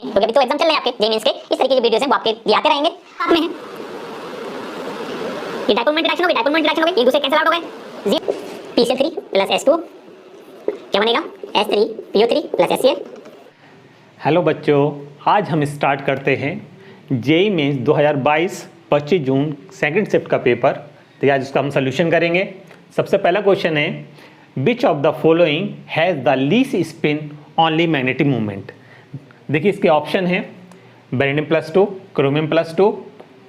तो अभी तो एग्जाम चल रहे हैं आपके जेई मेंस के, इस तरीके की वीडियोस हैं वो आपके लिए आते रहेंगे। साथ में है ये डाइपोल इंटरेक्शन हो गई, डाइपोल इंटरेक्शन हो गई, एक दूसरे कैंसिल आउट हो गए। PCl3 प्लस H2 क्या बनेगा, H3PO3 प्लस HCl। हेलो बच्चों, आज हम स्टार्ट करते हैं जेई मेंस 2022 25 जून सेकंड शिफ्ट का पेपर। तो आज उसका हम सोल्यूशन करेंगे। सबसे पहला क्वेश्चन है, which of the following has the least spin only magnetic movement. देखिए इसके ऑप्शन है बेरिलियम +2, क्रोमियम +2,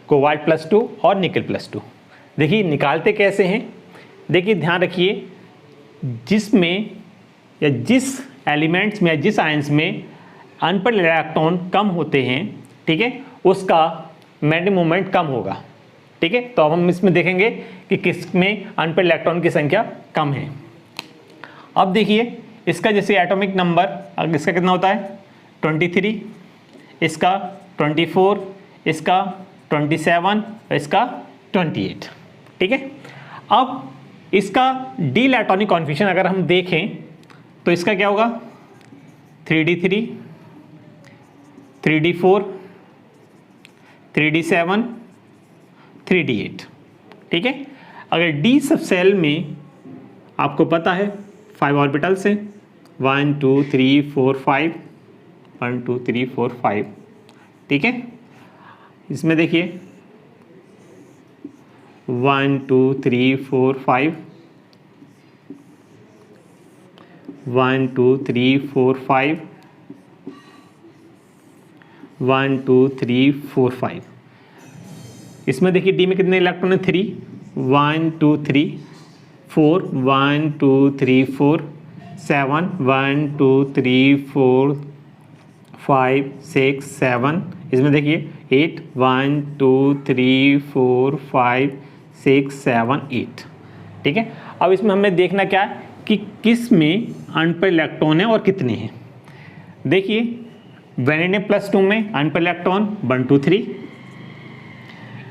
कोबाल्ट +2 और निकल +2। देखिए निकालते कैसे हैं, देखिए ध्यान रखिए, जिसमें या जिस एलिमेंट्स में या जिस आयंस में अनपेयर्ड इलेक्ट्रॉन कम होते हैं, ठीक है, उसका मैग्नेटिक मोमेंट कम होगा। ठीक है, तो अब हम इसमें देखेंगे कि किस में अनपेयर्ड इलेक्ट्रॉन की संख्या कम है। अब देखिए इसका जैसे एटॉमिक नंबर इसका कितना होता है 23, इसका 24, इसका 27, इसका 28। ठीक है, अब इसका डी इलेक्ट्रॉनिक कॉन्फिगरेशन अगर हम देखें तो इसका क्या होगा 3d3, 3d4, 3d7, 3d8। ठीक है, अगर डी सब सेल में आपको पता है 5 ऑर्बिटल्स हैं, 1 2 3 4 5, 1 2 3 4 5। ठीक है, इसमें देखिए 1 2 3 4 5, 1 2 3 4 5, 1 2 3 4 5। इसमें देखिए डी में कितने इलेक्ट्रॉन है 3, 1 2 3 4, 1 2 3 4 7, 1 2 3 4 5 6 7। इसमें देखिए 8, 1 2 3 4 5 6 7 8। ठीक है, अब इसमें हमें देखना क्या है कि किस में अनपेयर्ड इलेक्ट्रॉन है और कितने हैं। देखिए वेनेडियम +2 में अनपेयर्ड इलेक्ट्रॉन 1 2 3।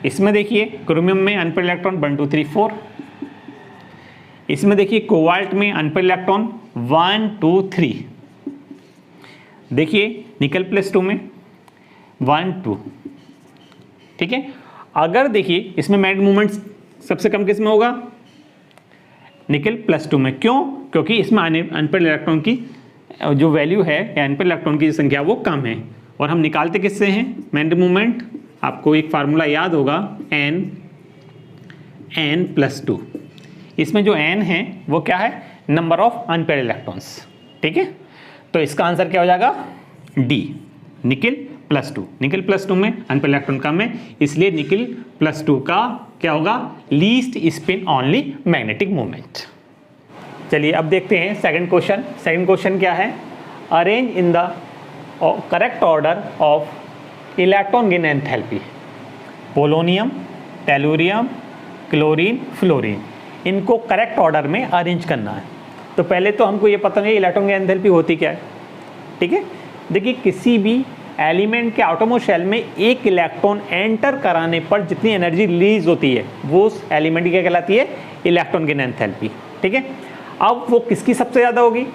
इसमें देखिए क्रोमियम में अनपेयर्ड इलेक्ट्रॉन 1 2 3 4। इसमें देखिए कोबाल्ट में अनपेयर्ड इलेक्ट्रॉन 1 2 3। देखिए निकल +2 में 1 2। ठीक है, अगर देखिए इसमें मैग्नेटिक मूवमेंट सबसे कम किस में होगा निकल +2 में। क्यों? क्योंकि इसमें अनपेयर्ड इलेक्ट्रॉन की जो वैल्यू है या अनपेयर्ड इलेक्ट्रॉन की संख्या वो कम है। और हम निकालते किससे हैं मैग्नेटिक मूवमेंट, आपको एक फार्मूला याद होगा n+2। इसमें जो n है वो क्या है नंबर ऑफ अनपेयर्ड इलेक्ट्रॉन्स। ठीक है, तो इसका आंसर क्या हो जाएगा डी निकल +2। निकल +2 में अनपेयर्ड इलेक्ट्रॉन कम है, इसलिए निकल +2 का क्या होगा least spin only magnetic movement. चलिए अब देखते हैं सेकंड क्वेश्चन। सेकंड क्वेश्चन क्या है, arrange in the correct order of electron gain enthalpy. Polonium, tellurium, chlorine, fluorine, इनको करेक्ट ऑर्डर में अरेंज करना है। तो पहले तो हमको ये पता नहीं इलेक्ट्रॉन गेन एंथैल्पी होती क्या है। ठीक है, देखिए किसी भी एलिमेंट के एटॉमिक शेल में एक इलेक्ट्रॉन एंटर कराने पर जितनी एनर्जी रिलीज होती है वो उस एलिमेंट की क्या कहलाती है इलेक्ट्रॉन गेन एंथैल्पी। ठीक है, अब वो किसकी सबसे ज़्यादा होगी।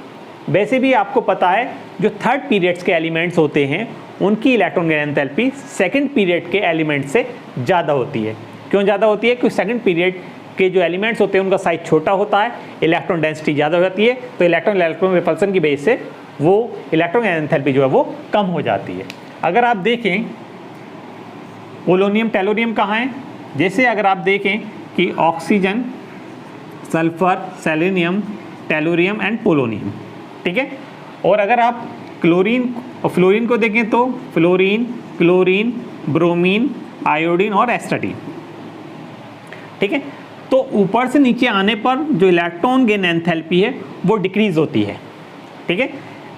वैसे भी आपको पता है जो थर्ड पीरियड्स के एलिमेंट्स होते हैं उनकी electron gain enthalpy second period के एलिमेंट से ज़्यादा होती है। क्यों ज़्यादा होती है? क्योंकि सेकंड पीरियड के जो एलिमेंट्स होते हैं उनका साइज छोटा होता है, इलेक्ट्रॉन डेंसिटी ज़्यादा हो जाती है, तो इलेक्ट्रॉन रिपल्सन की वजह से वो इलेक्ट्रॉन गेन एंथैल्पी जो है वो कम हो जाती है। अगर आप देखें पोलोनियम टेलोरियम कहाँ है, जैसे अगर आप देखें कि oxygen, sulphur, selenium, tellurium and polonium. ठीक है, और अगर आप क्लोरीन और फ्लोरीन को देखें तो फ्लोरीन, क्लोरीन, ब्रोमीन, आयोडीन और एस्टाटीन। ठीक है, तो ऊपर से नीचे आने पर जो इलेक्ट्रॉन गेन एंथैल्पी है वो डिक्रीज होती है। ठीक है,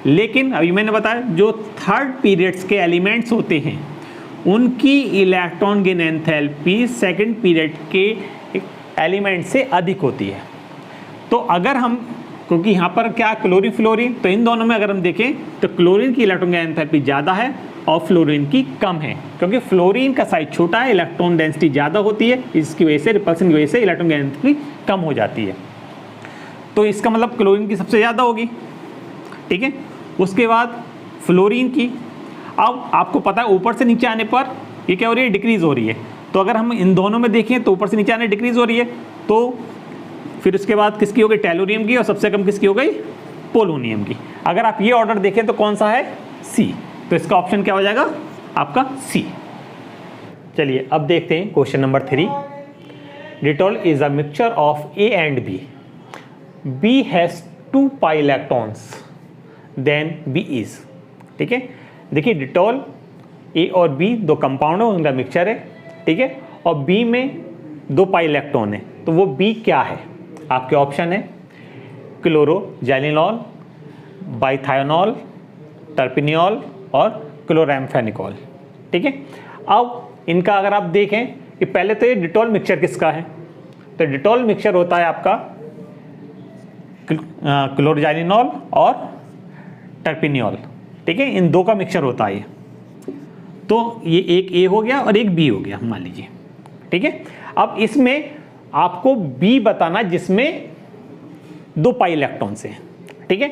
लेकिन अभी मैंने बताया जो थर्ड पीरियड्स के एलिमेंट्स होते हैं उनकी electron gain enthalpy second period के एलिमेंट से अधिक होती है। तो अगर हम, क्योंकि यहाँ पर क्या क्लोरीन फ्लोरीन, तो इन दोनों में अगर हम देखें तो क्लोरीन की इलेक्ट्रॉन गेन एंथैल्पी ज़्यादा है और फ्लोरीन की कम है, क्योंकि फ्लोरीन का साइज छोटा है, इलेक्ट्रॉन डेंसिटी ज़्यादा होती है, इसकी वजह से रिपल्सन की वजह से इलेक्ट्रॉन गेन एंथैल्पी कम हो जाती है। तो इसका मतलब क्लोरीन की सबसे ज़्यादा होगी। ठीक है, उसके बाद फ्लोरीन की, अब आपको पता है ऊपर से नीचे आने पर ये क्या हो रही है, डिक्रीज हो रही है। तो अगर हम इन दोनों में देखें तो ऊपर से नीचे आने डिक्रीज हो रही है, तो फिर उसके बाद किसकी हो गई, टेलुरियम की, और सबसे कम किसकी हो गई, पोलोनियम की। अगर आप ये ऑर्डर देखें तो कौन सा है, सी। तो इसका ऑप्शन क्या हो जाएगा आपका सी। चलिए अब देखते हैं question number 3। Dettol is a mixture of A and B. B has 2 pi electrons then B is. ठीक है, देखिए डिटॉल ए और बी दो कंपाउंड है, उनका मिक्सचर है। ठीक है, और बी में 2 पाई इलेक्ट्रॉन है, तो वो बी क्या है। आपके ऑप्शन है क्लोरोजेनिनॉल, बाइथायोनॉल, टर्पिनियोल और क्लोरैम्फेनिकोल। ठीक है, अब इनका अगर आप देखें कि पहले तो ये डिटॉल मिक्सचर किसका है, तो डिटॉल मिक्सचर होता है आपका क्लोरोजेनिनॉल और टर्पिनियोल। ठीक है, इन दो का मिक्सचर होता है ये। तो ये एक ए हो गया और एक बी हो गया मान लीजिए। ठीक है, अब इसमें आपको बी बताना जिसमें 2 पाई इलेक्ट्रॉन्स हैं। ठीक है,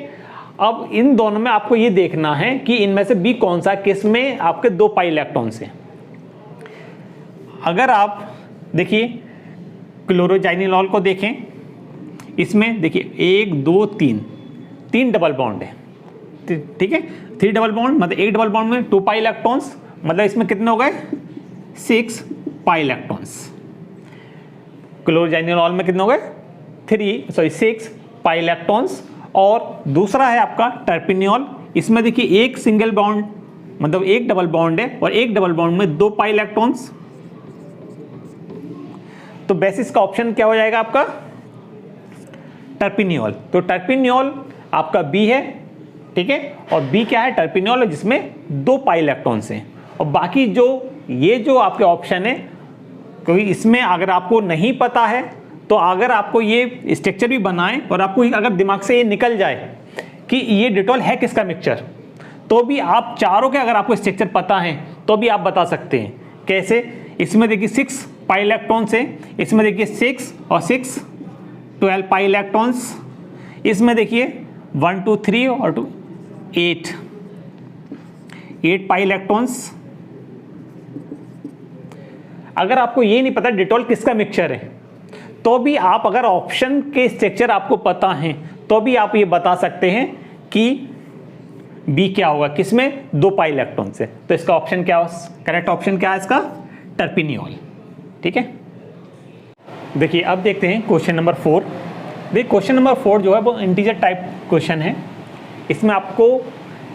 अब इन दोनों में आपको ये देखना है कि इनमें से बी कौन सा, किस में आपके 2 पाई इलेक्ट्रॉन्स हैं। अगर आप देखिए क्लोरोजेनिनॉल को देखें, इसमें देखिए 1 2 3 डबल बॉन्ड है। ठीक है, 3 डबल बॉन्ड मतलब एक डबल बॉन्ड में 2 पाई इलेक्ट्रॉन्स, मतलब इसमें कितने हो गए, 6 पाई इलेक्ट्रॉन्स। क्लोरोजेनिनॉल में कितने हो गए, 6 पाई इलेक्ट्रॉन्स। और दूसरा है आपका टर्पिनियोल, इसमें देखिए एक सिंगल बॉन्ड मतलब एक डबल बॉन्ड है और एक डबल बॉन्ड में 2 पाई इलेक्ट्रॉन्स। तो बेसिस का ऑप्शन क्या हो जाएगा आपका, टर्पिनियोल। तो टर्पिनियोल आपका बी है। ठीक है, और बी क्या है, टर्पिनियोल, जिसमें 2 पाई इलेक्ट्रॉन्स हैं। और बाकी जो ये जो आपके ऑप्शन है, क्योंकि इसमें अगर आपको नहीं पता है तो अगर आपको ये स्ट्रक्चर भी बनाएं और आपको अगर दिमाग से ये निकल जाए कि ये डिटॉल है किसका मिक्सचर, तो भी आप चारों के अगर आपको स्ट्रक्चर पता है तो भी आप बता सकते हैं। कैसे, इसमें देखिए 6 पाई इलेक्ट्रॉन्स है, इसमें देखिए 6 और 6 12 पाई इलेक्ट्रॉन्स, इसमें देखिए 1 2 3 और 2 8 पाई इलेक्ट्रॉन्स। अगर आपको ये नहीं पता डिटॉल किसका मिक्सचर है, तो भी आप अगर ऑप्शन के स्ट्रक्चर आपको पता है तो भी आप ये बता सकते हैं कि बी क्या होगा, किसमें 2 पाई इलेक्ट्रॉन से। तो इसका ऑप्शन क्या, करेक्ट ऑप्शन क्या है इसका, टर्पिनियोल। ठीक है, देखिए अब देखते हैं क्वेश्चन नंबर 4। देखिए क्वेश्चन नंबर 4 जो है वो इंटीजर टाइप क्वेश्चन है। इसमें आपको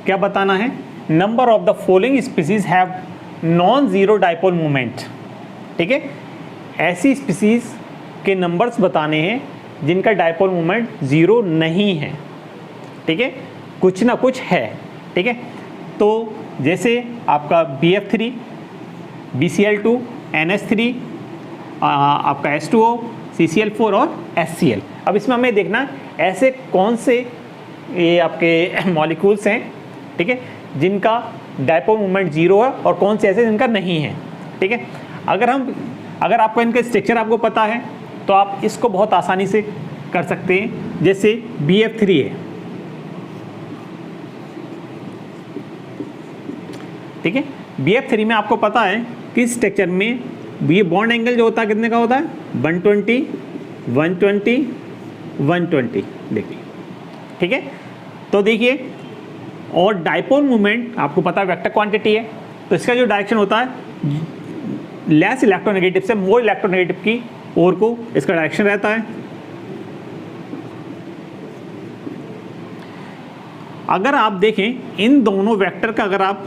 क्या बताना है, number of the following species have non zero dipole moment. ठीक है, ऐसी स्पीसीज के नंबर्स बताने हैं जिनका डाइपोल मोमेंट 0 नहीं है। ठीक है, कुछ ना कुछ है। ठीक है, तो जैसे आपका BF3, BCl2, NH3, आपका H2O, CCl4 और HCl। अब इसमें हमें देखना ऐसे कौन से ये आपके मॉलिक्यूल्स हैं, ठीक है, जिनका डाइपोल मोमेंट 0 है और कौन से ऐसे जिनका नहीं है। ठीक है, अगर आपको इनका स्ट्रक्चर आपको पता है तो आप इसको बहुत आसानी से कर सकते हैं। जैसे BF3 है, ठीक है, BF3 में आपको पता है कि स्ट्रक्चर में ये बॉन्ड एंगल जो होता है कितने का होता है, 120 120 120। देखिए, ठीक है, तो देखिए, और डाइपोल मोमेंट आपको पता है वेक्टर क्वांटिटी है, तो इसका जो डायरेक्शन होता है लेस इलेक्ट्रोनेगेटिव से मोर इलेक्ट्रोनेगेटिव की ओर को इसका डायरेक्शन रहता है। अगर आप देखें इन दोनों वेक्टर का अगर आप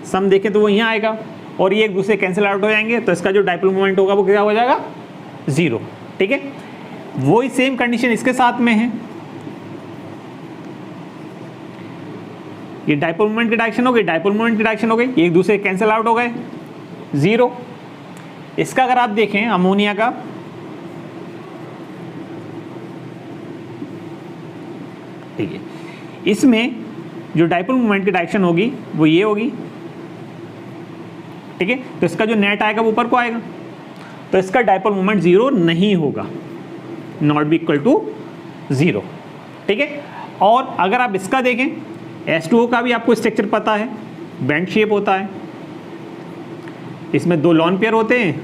सम देखें तो वो यहाँ आएगा और ये एक दूसरे कैंसिल आउट हो जाएंगे, तो इसका जो डाइपोल मोमेंट होगा वो क्या हो जाएगा, 0। ठीक है, वही सेम कंडीशन इसके साथ में है। ये डाइपोल मोमेंट की डायरेक्शन हो गई, डाइपोल मोमेंट की डायरेक्शन हो गई, एक दूसरे कैंसिल आउट हो गए, 0। इसका अगर आप देखें अमोनिया का, ठीक है, इसमें जो डाइपोल मोमेंट की डायरेक्शन होगी वो ये होगी। ठीक है, तो इसका जो नेट आएगा वो ऊपर को आएगा, तो इसका डाइपोल मोमेंट 0 नहीं होगा, नॉट बी इक्वल टू 0। ठीक है, और अगर आप इसका देखें H2O का भी आपको स्ट्रक्चर पता है, बेंड शेप होता है, इसमें 2 लॉन पेयर होते हैं,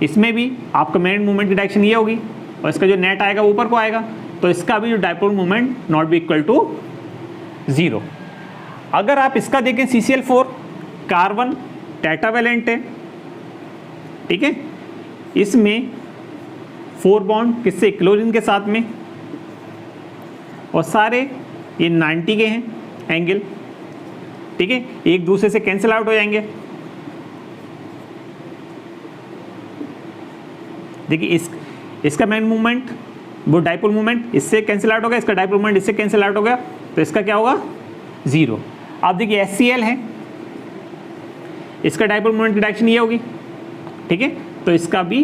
इसमें भी आपका मेन मोमेंट की डायरेक्शन ये होगी और इसका जो नेट आएगा ऊपर को आएगा, तो इसका भी जो dipole moment not be equal to 0। अगर आप इसका देखें CCl4 कार्बन टेट्रावैलेंट है, ठीक है, इसमें 4 बॉन्ड किससे, क्लोरीन के साथ में, और सारे ये 90 के हैं एंगल, ठीक है, एक दूसरे से कैंसिल आउट हो जाएंगे। देखिए इसका मेन मूवमेंट वो डाइपोल मूवमेंट इससे कैंसिल आउट हो गया, इसका डाइपोल मूवमेंट इससे कैंसिल आउट हो गया, तो इसका क्या होगा 0। अब देखिए HCl है, इसका डाइपोल मूवमेंट की डायरेक्शन ये होगी, ठीक है, तो इसका भी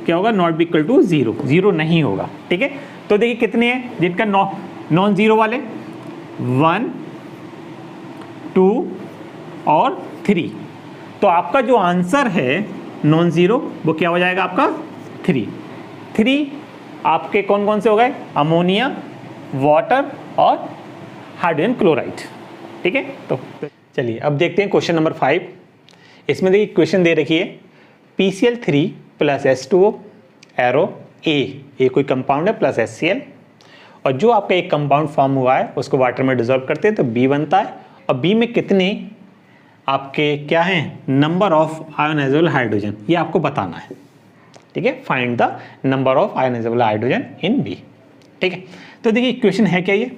क्या होगा, नॉट बी इक्वल टू 0, 0 नहीं होगा, ठीक है। तो देखिए कितने हैं जिनका नॉन जीरो वाले, 1 2 और 3। तो आपका जो आंसर है नॉन जीरो वो क्या हो जाएगा आपका 3 आपके कौन कौन से हो गए, अमोनिया, वाटर और हाइड्रोजन क्लोराइड, ठीक है। तो चलिए अब देखते हैं क्वेश्चन नंबर 5। इसमें देखिए क्वेश्चन दे रखी है PCl3 प्लस H2O एरो ए कोई कंपाउंड है प्लस HCl, और जो आपका एक कंपाउंड फॉर्म हुआ है उसको वाटर में डिसॉल्व करते हैं तो B बनता है, और B में कितने आपके क्या हैं, नंबर ऑफ आयोनाइजेबल हाइड्रोजन, ये आपको बताना है, ठीक है। Find the number of ionisable hydrogen in B, ठीक है। तो देखिए इक्वेशन है क्या, ये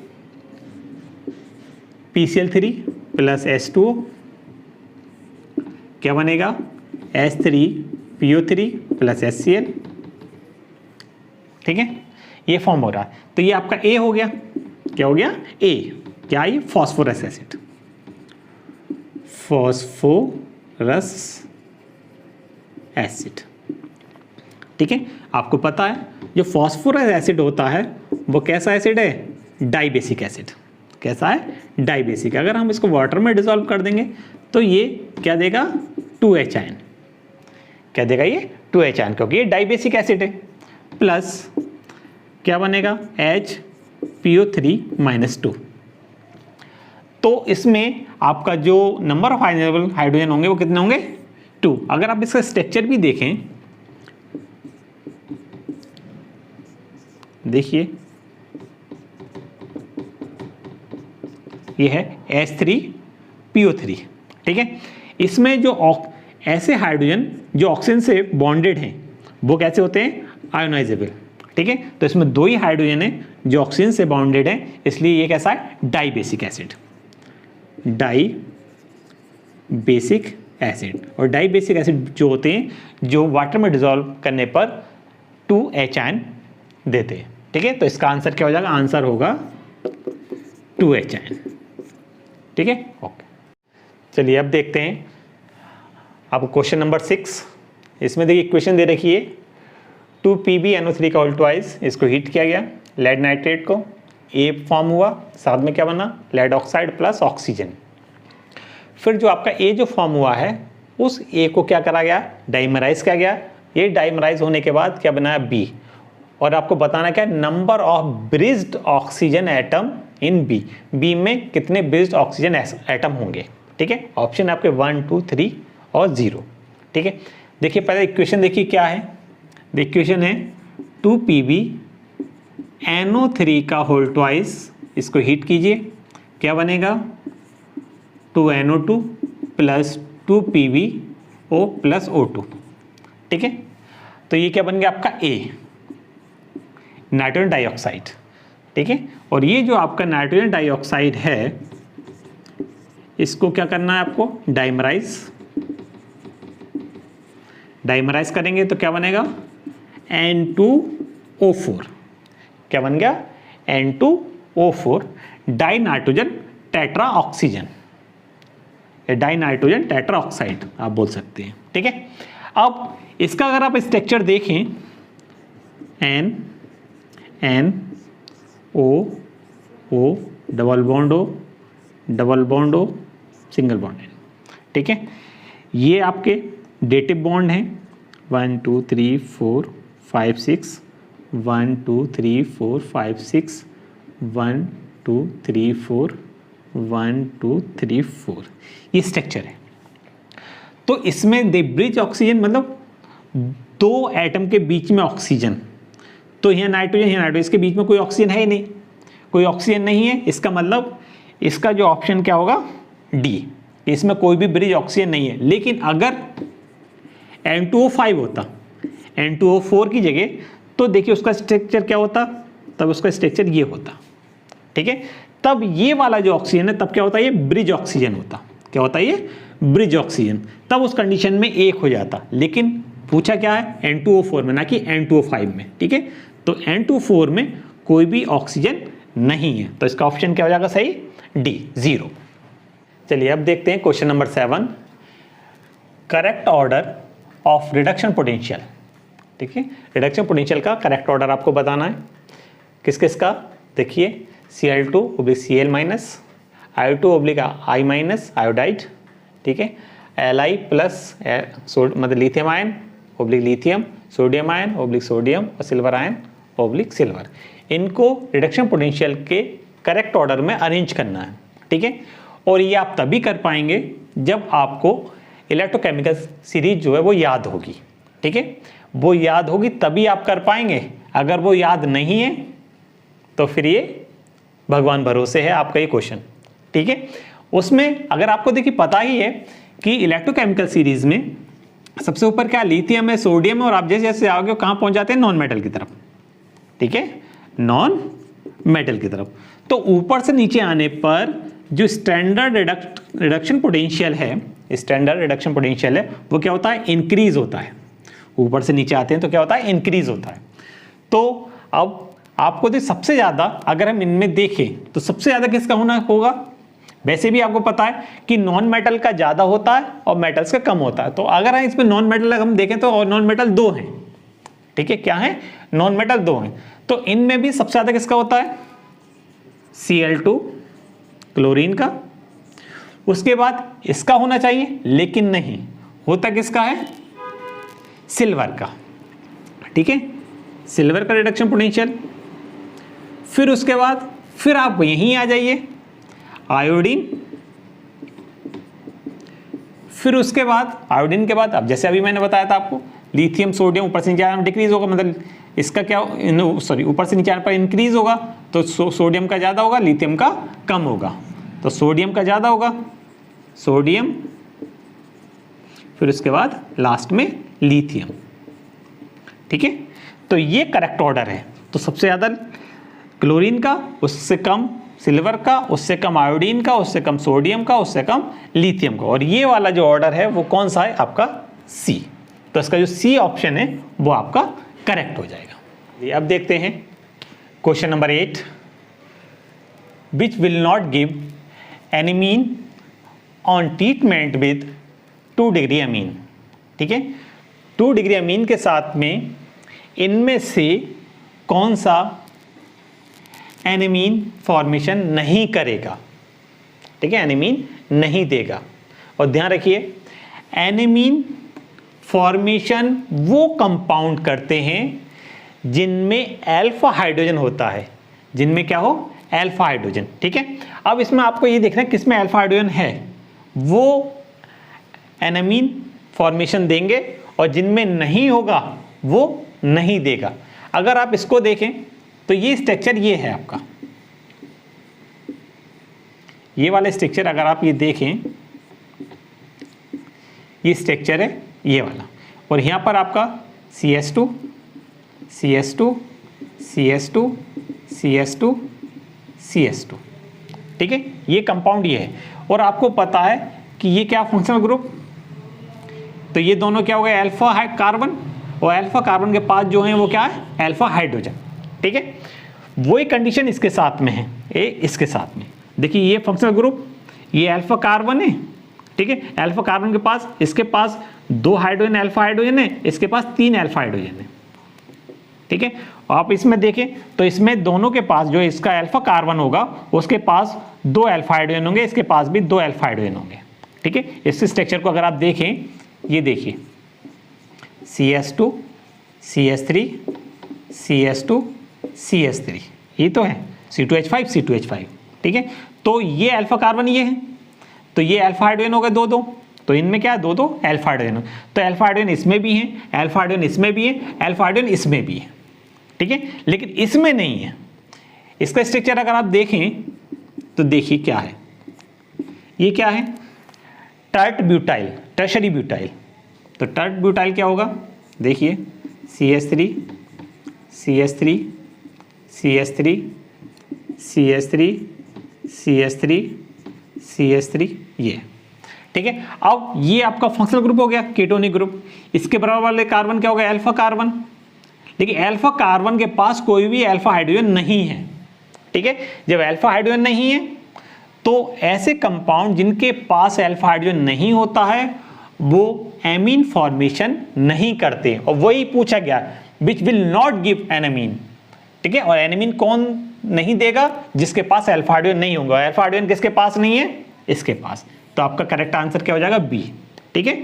PCl3 प्लस H2O क्या बनेगा, H3PO3 प्लस HCl, ठीक है, ये फॉर्म हो रहा है। तो ये आपका A हो गया, क्या हो गया A, क्या ये फॉस्फोरस एसिड, फॉस्फोरस एसिड, ठीक है। आपको पता है जो फॉस्फोरस एसिड होता है वो कैसा एसिड है, डाइबेसिक एसिड, कैसा है, डाइबेसिक। अगर हम इसको वाटर में डिसॉल्व कर देंगे तो ये क्या देगा, 2H आयन, क्या देगा ये 2H आयन, क्योंकि ये डाइबेसिक एसिड है, प्लस क्या बनेगा HPO3-2। तो इसमें आपका जो नंबर ऑफ आयोनाइजेबल हाइड्रोजन होंगे वो कितने होंगे, 2। अगर आप इसका स्ट्रक्चर भी देखें, देखिए ये है H3PO3, ठीक है। इसमें जो ऐसे हाइड्रोजन जो ऑक्सीजन से बॉन्डेड हैं वो कैसे होते हैं, आयोनाइजेबल, ठीक है। तो इसमें 2 ही हाइड्रोजन है जो ऑक्सीजन से बॉन्डेड है, इसलिए ये कैसा है, डाइबेसिक एसिड, डाइबेसिक एसिड। और डाइबेसिक एसिड जो होते हैं जो वाटर में डिसॉल्व करने पर 2H आयन देते हैं, ठीक है। तो इसका आंसर क्या हो जाएगा, आंसर होगा 2H आयन, ठीक है, ओके। चलिए अब देखते हैं आपको क्वेश्चन नंबर 6। इसमें देखिए इक्वेशन दे रखी है 2PbNO3 का होल ट्वाइस, इसको हीट किया गया, लेड नाइट्रेट को, A फॉर्म हुआ, साथ में क्या बना, लेड ऑक्साइड प्लस ऑक्सीजन। फिर जो आपका A जो फॉर्म हुआ है उस A को क्या करा गया, डाइमराइज किया गया। ये डाइमराइज होने के बाद क्या बनाया, B, और आपको बताना क्या, number of bridged oxygen atom in B, B में कितने ब्रिज्ड ऑक्सीजन एटम होंगे, ठीक है। ऑप्शन आपके 1 2 3 और 0, ठीक है। देखिए पहले इक्वेशन देखिए क्या है, इक्वेशन है 2PbNO3 का होल ट्वाइस, इसको हीट कीजिए, क्या बनेगा 2NO2 plus 2PbO plus O2, ठीक है। तो ये क्या बन गया आपका A, नाइट्रोजन डाइऑक्साइड, ठीक है। और ये जो आपका नाइट्रोजन डाइऑक्साइड है इसको क्या करना है आपको, डाइमराइज करेंगे तो क्या बनेगा N2O4, क्या बन गया N2O4, die nitrogen tetra oxygen, die nitrogen tetra oxide आप बोल सकते हैं, ठीक है। अब इसका अगर आप स्ट्रक्चर देखें, NO double bond O single bond N, ठीक है। ये आपके डेटिव बॉन्ड हैं 1 2 3 4 5 6, 1 2 3 4 5 6, 1 2 3 4 1 2 3 4 ये स्ट्रक्चर है। तो इसमें दे ब्रिज ऑक्सीजन मतलब दो एटम के बीच में ऑक्सीजन, तो यहाँ नाइट्रोजन यहाँ नाइट्रोजन, इसके बीच में कोई ऑक्सीजन है ही नहीं, कोई ऑक्सीजन नहीं है, इसका मतलब इसका जो ऑप्शन क्या होगा, डी, इसमें कोई भी ब्रिज ऑक्सीजन नहीं है। लेकिन अगर N2O5 होता, N2O4 की जगह, तो देखिए उसका स्ट्रक्चर क्या होता, तब उसका स्ट्रक्चर ये होता, ठीक है। तब ये वाला जो ऑक्सीजन है तब क्या होता है, ये ब्रिज ऑक्सीजन होता। क्या होता है ये, ब्रिज ऑक्सीजन। तब उस कंडीशन में एक हो जाता। लेकिन पूछा क्या है, N2O4 में, ना कि N2O5 में, ठीक है। तो N2O4 में कोई भी ऑक्सीजन नहीं है, तो इसका ऑप्शन क्या हो जाएगा सही, डी, 0। चलिए अब देखते हैं question number 7, correct order of reduction potential, ठीक है। रिडक्शन पोटेंशियल का करेक्ट ऑर्डर आपको बताना है। किस किस का, देखिए Cl2 / Cl minus, I2 / I minus iodide, ठीक है, Li प्लस मतलब lithium ion / lithium, sodium ion / sodium और सिल्वर आयन / सिल्वर। इनको रिडक्शन पोटेंशियल के करेक्ट ऑर्डर में अरेंज करना है, ठीक है। और ये आप तभी कर पाएंगे जब आपको इलेक्ट्रोकेमिकल सीरीज जो है वो याद होगी, ठीक है। वो याद होगी तभी आप कर पाएंगे। अगर वो याद नहीं है तो फिर ये भगवान भरोसे है आपका ये क्वेश्चन, ठीक है। उसमें अगर आपको देखिए पता ही है कि इलेक्ट्रोकेमिकल सीरीज में सबसे ऊपर क्या लिथियम है, सोडियम है, और आप जैसे जैसे आओगे कहाँ पहुंच जाते हैं, नॉन मेटल की तरफ, ठीक है, नॉन मेटल की तरफ। तो ऊपर से नीचे आने पर जो स्टैंडर्ड रिडक्शन पोटेंशियल है, स्टैंडर्ड रिडक्शन पोटेंशियल है, वो क्या होता है, इंक्रीज होता है। ऊपर से नीचे आते हैं तो क्या होता है, इंक्रीज होता है। तो अब आपको तो सबसे ज़्यादा अगर हम इनमें देखें तो सबसे ज़्यादा किसका होना होगा, वैसे भी आपको पता है कि नॉन मेटल का ज़्यादा होता है और मेटल्स का कम होता है। तो अगर इसमें नॉन मेटल हम देखें तो और नॉन मेटल 2 हैं, ठीक है, क्या है, नॉन मेटल 2 हैं। तो इनमें भी सबसे ज़्यादा किसका होता है, Cl2 क्लोरीन का, उसके बाद इसका होना चाहिए, लेकिन नहीं होता, किसका है, सिल्वर का, ठीक है, सिल्वर का रिडक्शन पोटेंशियल। फिर उसके बाद फिर आप यहीं आ जाइए, आयोडीन, फिर उसके बाद आयोडीन के बाद अब जैसे अभी मैंने बताया था आपको, लिथियम सोडियम ऊपर से नीचे आने पर डिक्रीज होगा, मतलब इसका क्या, सॉरी ऊपर से नीचे आने पर इंक्रीज होगा, तो सोडियम का ज़्यादा होगा, लिथियम का कम होगा। तो सोडियम का ज़्यादा होगा, सोडियम, फिर उसके बाद लास्ट में लिथियम, ठीक है। तो ये करेक्ट ऑर्डर है। तो सबसे ज़्यादा क्लोरीन का, उससे कम सिल्वर का, उससे कम आयोडीन का, उससे कम सोडियम का, उससे कम लिथियम का, और ये वाला जो ऑर्डर है वो कौन सा है आपका, सी। तो इसका जो सी ऑप्शन है वो आपका करेक्ट हो जाएगा। अब देखते हैं question number 8, which will not give any amine on treatment with 2 degree amine, ठीक है। 2 डिग्री अमीन के साथ में इनमें से कौन सा एनीमीन फॉर्मेशन नहीं करेगा, ठीक है, एनीमीन नहीं देगा। और ध्यान रखिए, एनीमीन फॉर्मेशन वो कंपाउंड करते हैं जिनमें अल्फा हाइड्रोजन होता है, जिनमें क्या हो, अल्फा हाइड्रोजन, ठीक है। अब इसमें आपको ये देखना है किसमें अल्फा हाइड्रोजन है, वो एनीमीन फॉर्मेशन देंगे, और जिनमें नहीं होगा वो नहीं देगा। अगर आप इसको देखें तो ये स्ट्रक्चर ये है आपका, ये वाला स्ट्रक्चर अगर आप ये देखें, ये स्ट्रक्चर है ये वाला, और यहाँ पर आपका CS2 CS2 CS2 CS2 CS2, ठीक है, ये कंपाउंड ये है। और आपको पता है कि ये क्या फंक्शनल ग्रुप, तो ये दोनों क्या हो गए, अल्फा कार्बन, और अल्फा कार्बन के पास जो है वो क्या है, अल्फा हाइड्रोजन, ठीक है। वही कंडीशन इसके साथ में है, इसके साथ में देखिए, ये फंक्शनल ग्रुप, ये अल्फा कार्बन है, ठीक है, अल्फा कार्बन के पास, इसके पास 2 हाइड्रोजन अल्फा हाइड्रोजन है, इसके पास 3 अल्फा हाइड्रोजन है, ठीक है। आप इसमें देखें तो इसमें दोनों के पास जो इसका अल्फा कार्बन होगा उसके पास 2 अल्फा हाइड्रोजन होंगे, इसके पास भी 2 अल्फा हाइड्रोजन होंगे, ठीक है। इस स्ट्रक्चर को अगर आप देखें, ये देखिए CS2 CS3 CS2 CS3, ये तो है C2H5 C2H5, ठीक है। तो ये अल्फा कार्बन ये है, तो ये अल्फा हाइड्रोजन हो गए दो दो, तो इनमें क्या है दो दो अल्फा हाइड्रोजन, तो अल्फा हाइड्रोजन इसमें भी है, अल्फा हाइड्रोजन इसमें भी है, अल्फा हाइड्रोजन इसमें भी है, ठीक है, लेकिन इसमें नहीं है। इसका स्ट्रक्चर अगर आप देखें तो देखिए क्या है, ये क्या है, टर्ट ब्यूटाइल, टर्शरी ब्यूटाइल। तो टर्ट ब्यूटाइल क्या होगा, देखिए CH3 CH3 CH3 CH3 CH3 CH3 ये, ठीक है। अब ये आपका फंक्शनल ग्रुप हो गया, कीटोनिक ग्रुप। इसके बराबर वाले कार्बन क्या हो गया, अल्फा कार्बन। लेकिन अल्फा कार्बन के पास कोई भी अल्फा हाइड्रोजन नहीं है, ठीक है। जब अल्फा हाइड्रोजन नहीं है तो ऐसे कंपाउंड जिनके पास अल्फा हाइड्रोजन नहीं होता है वो एमीन फॉर्मेशन नहीं करते, और वही पूछा गया विच will not give an amine, ठीक है। और एनामीन कौन नहीं देगा, जिसके पास अल्फा हाइड्रोजन नहीं होगा। अल्फा हाइड्रोजन किसके पास नहीं है, इसके पास। तो आपका करेक्ट आंसर क्या हो जाएगा, बी, ठीक है।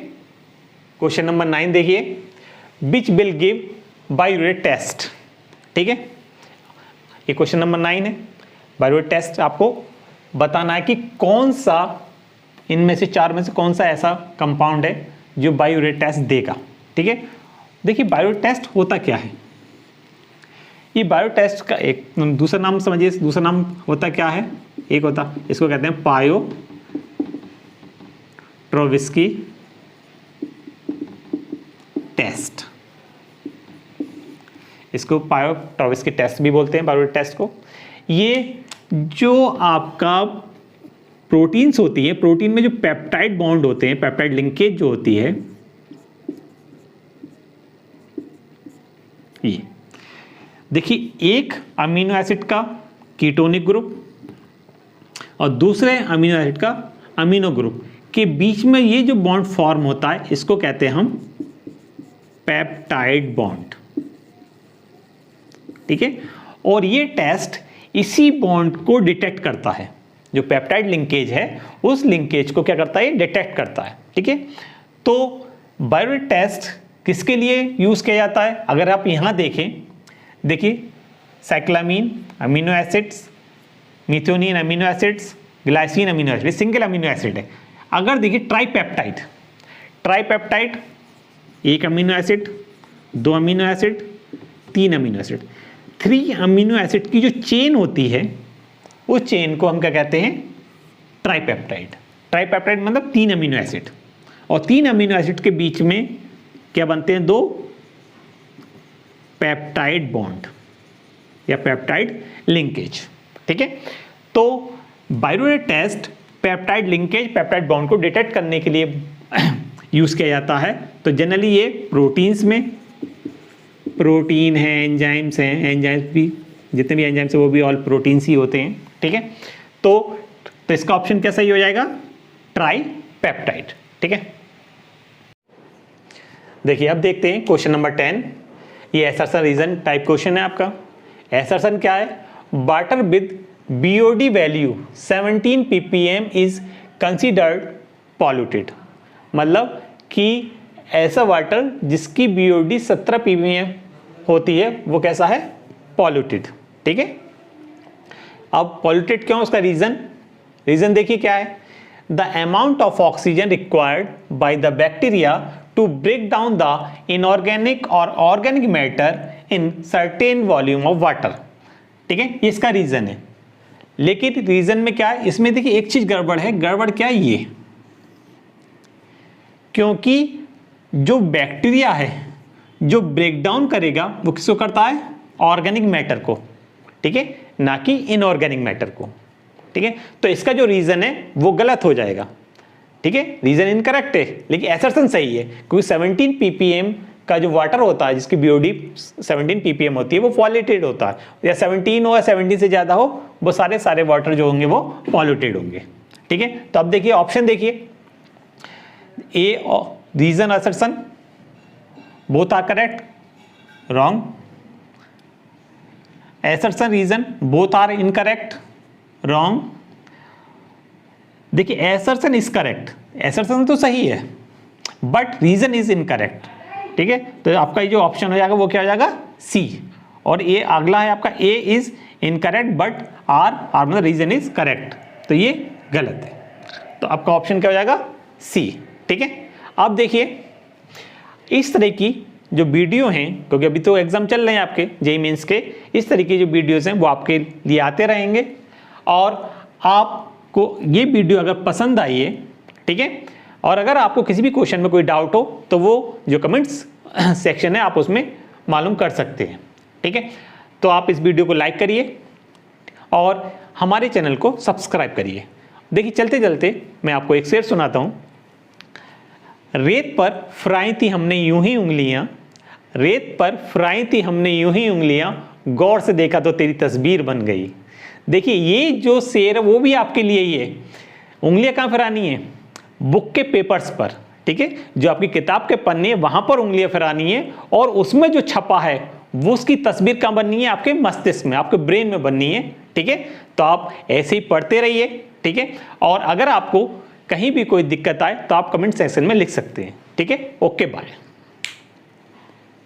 क्वेश्चन नंबर 9 देखिए, विच विल गिव बायोरेट टेस्ट, ठीक है। ये क्वेश्चन नंबर 9 है। बायोरेट टेस्ट आपको बताना है कि कौन सा इनमें से चार में से कौन सा ऐसा कंपाउंड है जो बायोरेट टेस्ट देगा, ठीक है। देखिए बायोरेट टेस्ट होता क्या है, ये बायो टेस्ट का एक दूसरा नाम समझिए, दूसरा नाम होता क्या है, एक होता इसको कहते हैं पायोट्रोविस्की टेस्ट, इसको पायोट्रोविस्की टेस्ट भी बोलते हैं, बायो टेस्ट को। ये जो आपका प्रोटीन्स होती है, प्रोटीन में जो पेप्टाइड बॉन्ड होते हैं, पेप्टाइड लिंकेज जो होती है, ये देखिए एक अमीनो एसिड का कीटोनिक ग्रुप और दूसरे अमीनो एसिड का अमीनो ग्रुप के बीच में ये जो बॉन्ड फॉर्म होता है इसको कहते हैं हम पेप्टाइड बॉन्ड, ठीक है। और ये टेस्ट इसी बॉन्ड को डिटेक्ट करता है, जो पेप्टाइड लिंकेज है उस लिंकेज को क्या करता है, डिटेक्ट करता है, ठीक है। तो बायोरेट टेस्ट किसके लिए यूज किया जाता है, अगर आप यहां देखें, देखिए cyclamine amino acids, methionine amino acids, glycine amino acid, single amino acid है। अगर देखिए ट्राइपेप्टाइड, ट्राइपेप्टाइड एक अमीनो एसिड, दो अमीनो एसिड, तीन अमीनो एसिड, 3 अमीनो एसिड की जो चेन होती है उस चेन को हम क्या कहते हैं, ट्राइपेप्टाइड। ट्राइपेप्टाइड मतलब 3 अमीनो एसिड, और 3 अमीनो एसिड के बीच में क्या बनते हैं, 2 पेप्टाइड बॉन्ड या पेप्टाइड लिंकेज, ठीक है। तो biuret test peptide linkage, peptide bond को डिटेक्ट करने के लिए यूज किया जाता है। तो जनरली ये प्रोटीन्स में, प्रोटीन है, एंजाइम्स हैं, एंजाइम्स भी जितने भी एंजाइम्स हैं वो भी ऑल प्रोटीन्स ही होते हैं, ठीक है। तो इसका ऑप्शन क्या सही हो जाएगा, ट्राइपेप्टाइड, ठीक है। देखिए अब देखते हैं क्वेश्चन नंबर 10। ये एसर्शन रीजन टाइप क्वेश्चन है आपका। एसर्शन क्या है, water with BOD value 17 ppm is considered polluted, मतलब कि ऐसा वाटर जिसकी BOD 17 ppm होती है वो कैसा है, पॉल्यूटेड, ठीक है। अब पॉल्यूटेड क्यों, उसका रीजन देखिए क्या है, the amount of oxygen required by the bacteria to break down the inorganic और organic matter in certain volume of water, ठीक है, ये इसका रीजन है। लेकिन रीजन में क्या है, इसमें देखिए एक चीज गड़बड़ है। गड़बड़ क्या है, ये क्योंकि जो बैक्टीरिया है जो ब्रेक डाउन करेगा वो किसको करता है, ऑर्गेनिक मैटर को, ठीक है, ना कि इनऑर्गेनिक मैटर को, ठीक है। तो इसका जो रीजन है वो गलत हो जाएगा, ठीक है, रीजन इनकरेक्ट है, लेकिन एसर्शन सही है, क्योंकि 17 ppm का जो वाटर होता है जिसकी BOD 17 ppm होती है वो पॉल्यूटेड होता है, या 17 हो या 17 से ज्यादा हो वो सारे वाटर जो होंगे वो पॉल्यूटेड होंगे, ठीक है। तो अब देखिए ऑप्शन देखिए, a reason assertion both are correct, wrong, assertion reason both are incorrect, wrong. देखिए assertion इज करेक्ट, assertion तो सही है बट रीजन इज इनकरेक्ट, ठीक है। तो आपका ये जो ऑप्शन हो जाएगा वो क्या हो जाएगा, सी। और ये अगला है आपका, ए इज इनकरेक्ट बट आर मतलब रीजन इज करेक्ट, तो ये गलत है, तो आपका ऑप्शन क्या हो जाएगा? सी। ठीक है, अब देखिए इस तरह की जो वीडियो हैं, क्योंकि अभी तो एग्जाम चल रहे हैं आपके जेईई मेंस के, इस तरह की जो वीडियोस हैं वो आपके लिए आते रहेंगे। और आपको ये वीडियो अगर पसंद आई है, ठीक है, और अगर आपको किसी भी क्वेश्चन में कोई डाउट हो तो वो जो कमेंट्स सेक्शन है आप उसमें मालूम कर सकते हैं। ठीक है, तो आप इस वीडियो को लाइक करिए और हमारे चैनल को सब्सक्राइब करिए। देखिए चलते चलते मैं आपको एक शेर सुनाता हूँ। रेत पर फ्राई थी हमने यूं ही उंगलियां, रेत पर फ्राई थी हमने यूं ही उंगलियां, गौर से देखा तो तेरी तस्वीर बन गई। देखिए ये जो शेर है वो भी आपके लिए ही है। उंगलियां कहाँ फिरानी है? बुक के पेपर्स पर। ठीक है, जो आपकी किताब के पन्ने हैं वहां पर उंगलियां फिरानी है, और उसमें जो छपा है वो उसकी तस्वीर कहाँ बननी है? आपके मस्तिष्क में, आपके ब्रेन में बननी है। ठीक है, तो आप ऐसे ही पढ़ते रहिए। ठीक है, और अगर आपको कहीं भी कोई दिक्कत आए तो आप कमेंट सेक्शन में लिख सकते हैं। ठीक है, ओके बाय।